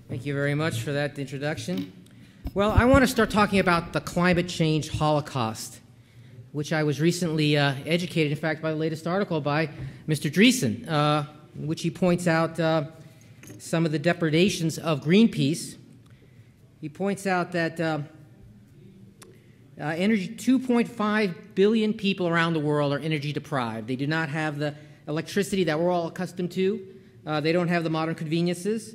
Thank you very much for that introduction. Well, I want to start talking about the climate change holocaust, which I was recently educated, in fact, by the latest article by Mr. Dreesen, in which he points out some of the depredations of Greenpeace. He points out that 2.5 billion people around the world are energy deprived. They do not have the electricity that we're all accustomed to. They don't have the modern conveniences.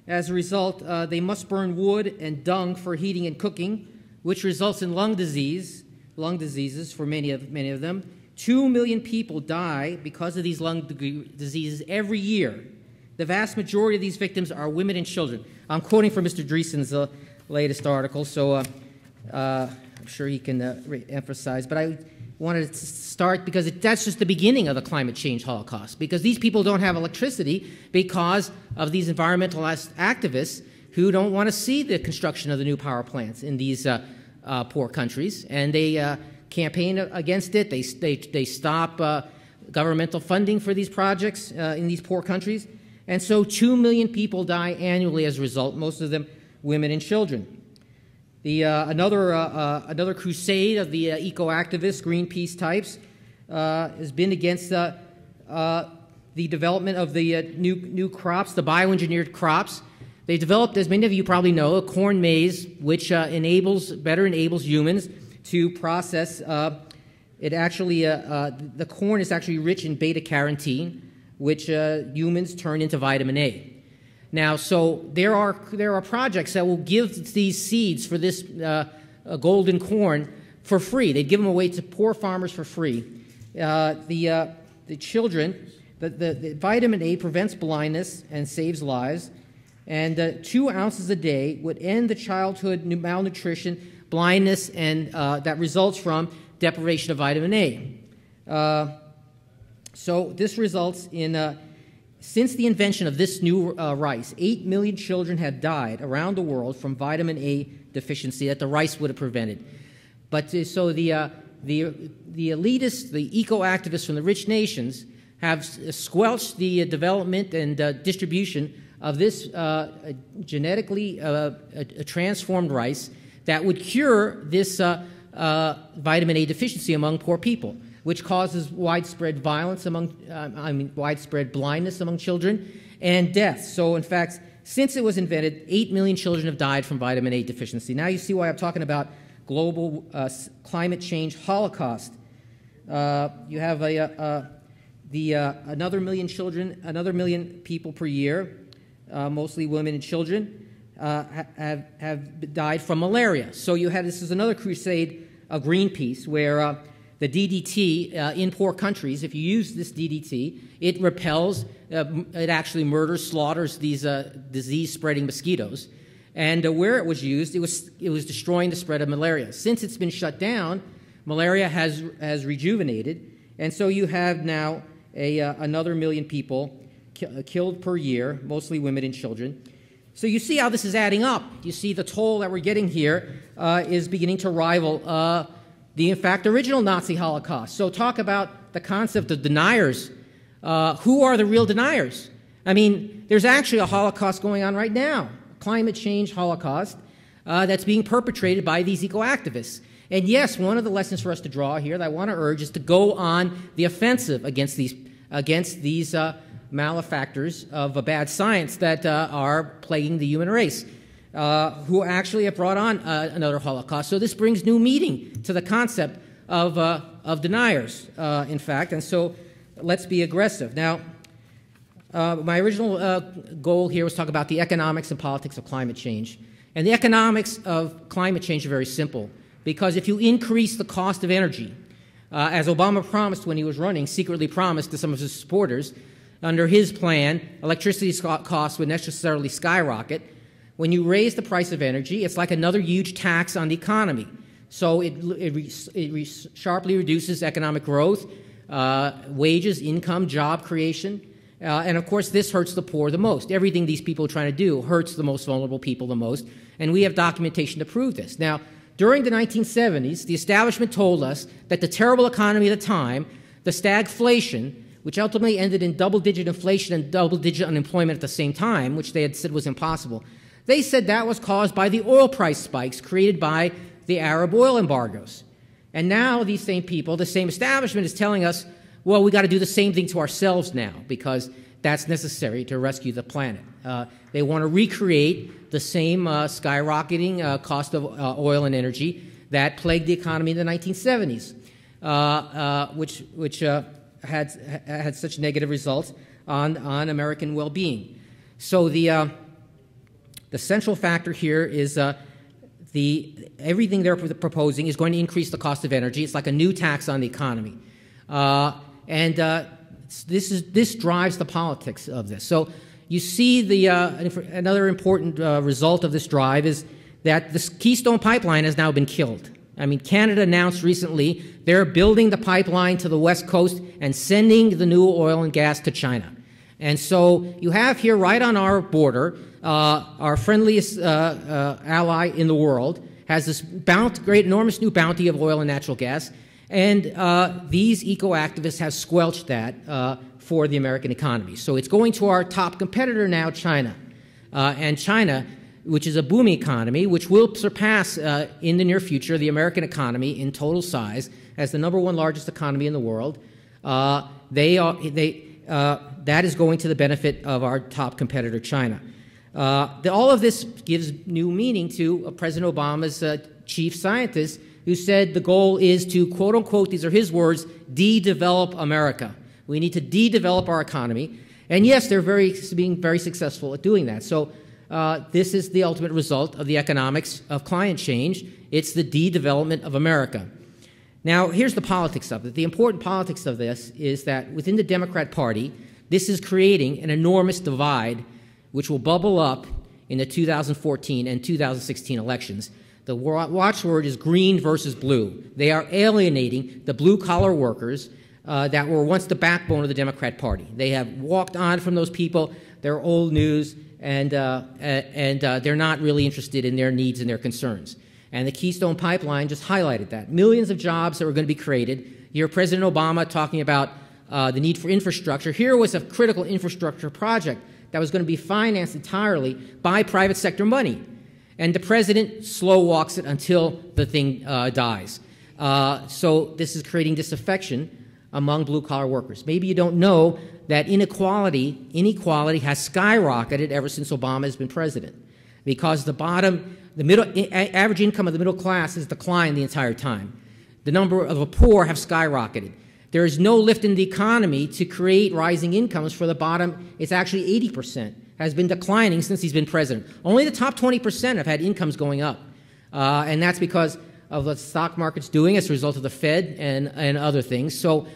As a result, they must burn wood and dung for heating and cooking, which results in lung diseases for many of them. 2 million people die because of these lung diseases every year. The vast majority of these victims are women and children. I'm quoting from Mr. Dreesen's latest article, so I'm sure he can emphasize. But I wanted to start because that's just the beginning of the climate change holocaust, because these people don't have electricity because of these environmentalist activists who don't want to see the construction of the new power plants in these poor countries, and they campaign against it. They stop governmental funding for these projects in these poor countries, and so 2 million people die annually as a result, most of them women and children. Another crusade of the eco-activists, Greenpeace types, has been against the development of the new crops, the bioengineered crops. They developed, as many of you probably know, a corn maze, which better enables humans to process. The corn is actually rich in beta-carotene, which humans turn into vitamin A. Now, so there are projects that will give these seeds for this golden corn for free. They give them away to poor farmers for free. The vitamin A prevents blindness and saves lives, and 2 ounces a day would end the childhood malnutrition, blindness, and that results from deprivation of vitamin A. So this results in since the invention of this new rice, 8 million children have died around the world from vitamin A deficiency that the rice would have prevented. But so the elitists, the eco-activists from the rich nations have squelched the development and distribution of this genetically transformed rice that would cure this vitamin A deficiency among poor people, which causes widespread violence widespread blindness among children and death. So, in fact, since it was invented, 8 million children have died from vitamin A deficiency. Now you see why I'm talking about global climate change holocaust. You have another million children, another million people per year, mostly women and children, have died from malaria. So this is another crusade of Greenpeace, where the DDT in poor countries, if you use this DDT, it repels, it actually murders, slaughters these disease-spreading mosquitoes. And where it was used, it was destroying the spread of malaria. Since it's been shut down, malaria has rejuvenated, and so you have now another million people killed per year, mostly women and children. So you see how this is adding up. You see the toll that we're getting here is beginning to rival the, in fact, original Nazi Holocaust. So talk about the concept of deniers. Who are the real deniers? I mean, there's actually a Holocaust going on right now, a climate change Holocaust that's being perpetrated by these eco-activists. And yes, one of the lessons for us to draw here that I want to urge is to go on the offensive against these malefactors of bad science that are plaguing the human race, who actually have brought on another Holocaust. So this brings new meaning to the concept of deniers, in fact, and so let's be aggressive. Now, my original goal here was to talk about the economics and politics of climate change. And the economics of climate change are very simple, because if you increase the cost of energy, as Obama promised when he was running, secretly promised to some of his supporters, under his plan, electricity costs would necessarily skyrocket. When you raise the price of energy, it's like another huge tax on the economy. So it sharply reduces economic growth, wages, income, job creation. And of course, this hurts the poor the most. Everything these people are trying to do hurts the most vulnerable people the most. And we have documentation to prove this. Now, during the 1970s, the establishment told us that the terrible economy at the time, the stagflation, which ultimately ended in double-digit inflation and double-digit unemployment at the same time, which they had said was impossible, They said that was caused by the oil price spikes created by the Arab oil embargoes. And now these same people, the same establishment is telling us, well, we got to do the same thing to ourselves now because that's necessary to rescue the planet. They want to recreate the same skyrocketing cost of oil and energy that plagued the economy in the 1970s, which had such negative results on American well-being. So the central factor here is everything they're proposing is going to increase the cost of energy. It's like a new tax on the economy, this drives the politics of this. So you see another important result of this drive is that the Keystone Pipeline has now been killed. I mean, Canada announced recently they're building the pipeline to the West Coast and sending the new oil and gas to China. And so you have here right on our border, our friendliest ally in the world has this great, enormous new bounty of oil and natural gas. And these eco-activists have squelched that for the American economy. So it's going to our top competitor now, China. And China, which is a booming economy, which will surpass in the near future the American economy in total size as the #1 largest economy in the world, that is going to the benefit of our top competitor, China. All of this gives new meaning to President Obama's chief scientist, who said the goal is to, quote unquote, these are his words, de-develop America. We need to de-develop our economy. And yes, they're being very successful at doing that. So this is the ultimate result of the economics of climate change. It's the de-development of America. Now, here's the politics of it. The important politics of this is that within the Democrat Party, this is creating an enormous divide which will bubble up in the 2014 and 2016 elections. The watchword is green versus blue. They are alienating the blue-collar workers that were once the backbone of the Democrat Party. They have walked on from those people. They're old news, and they're not really interested in their needs and their concerns. And the Keystone Pipeline just highlighted that. Millions of jobs that were going to be created. You hear President Obama talking about the need for infrastructure. Here was a critical infrastructure project that was going to be financed entirely by private sector money. And the president slow walks it until the thing dies. So this is creating disaffection among blue-collar workers. Maybe you don't know that inequality has skyrocketed ever since Obama has been president, because the average income of the middle class has declined the entire time. The number of the poor have skyrocketed. There is no lift in the economy to create rising incomes for the bottom. It's actually 80%, has been declining since he's been president. Only the top 20% have had incomes going up. And that's because of the stock market's doing as a result of the Fed and other things. So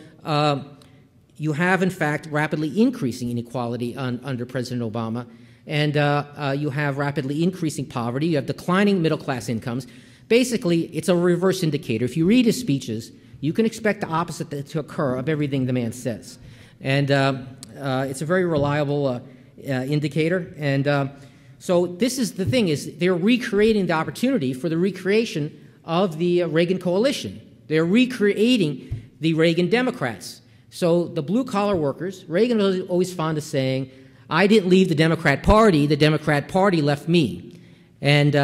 you have, in fact, rapidly increasing inequality under President Obama. And you have rapidly increasing poverty. You have declining middle-class incomes. Basically, it's a reverse indicator. If you read his speeches, you can expect the opposite to occur of everything the man says. And it's a very reliable indicator. And so this is the thing, is they're recreating the opportunity for the recreation of the Reagan coalition. They're recreating the Reagan Democrats. So the blue-collar workers, Reagan was always fond of saying, I didn't leave the Democrat Party left me. And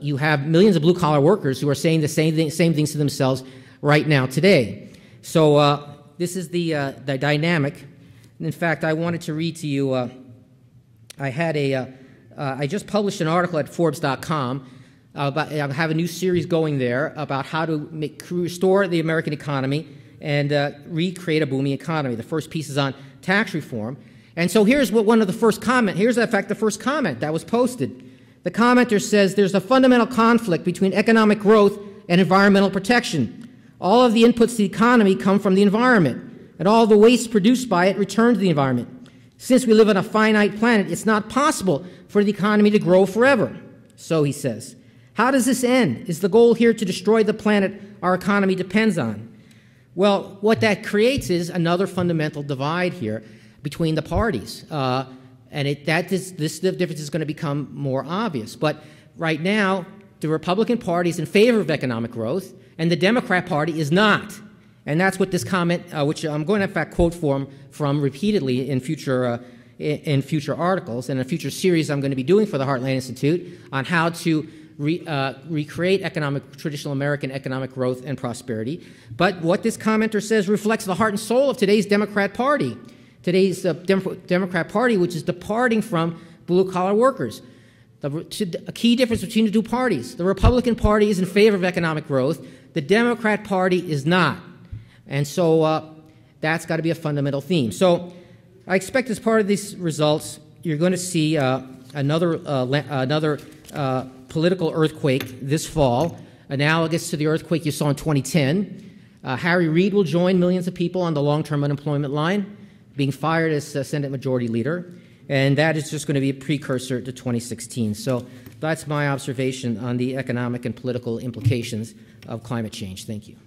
you have millions of blue-collar workers who are saying the same things to themselves right now today. So this is the dynamic. And in fact, I wanted to read to you, I just published an article at Forbes.com I have a new series going there about how to restore the American economy and recreate a booming economy. The first piece is on tax reform. And so here's one of the first comments. Here's, in fact, the first comment that was posted. The commenter says, there's a fundamental conflict between economic growth and environmental protection. All of the inputs to the economy come from the environment, and all the waste produced by it return to the environment. Since we live on a finite planet, it's not possible for the economy to grow forever. So he says, how does this end? Is the goal here to destroy the planet our economy depends on? Well, what that creates is another fundamental divide here between the parties. This difference is going to become more obvious. But right now, the Republican Party is in favor of economic growth, and the Democrat Party is not. And that's what this comment, which I'm going to, in fact, quote from repeatedly in future in future articles and in a future series I'm going to be doing for the Heartland Institute on how to recreate traditional American economic growth and prosperity. But what this commenter says reflects the heart and soul of today's Democrat Party. Today's Democrat Party, which is departing from blue-collar workers. A key difference between the two parties. The Republican Party is in favor of economic growth. The Democrat Party is not. And so that's got to be a fundamental theme. So I expect as part of these results, you're going to see another political earthquake this fall, analogous to the earthquake you saw in 2010. Harry Reid will join millions of people on the long-term unemployment line, being fired as Senate Majority Leader. And that is just going to be a precursor to 2016. So that's my observation on the economic and political implications of climate change. Thank you.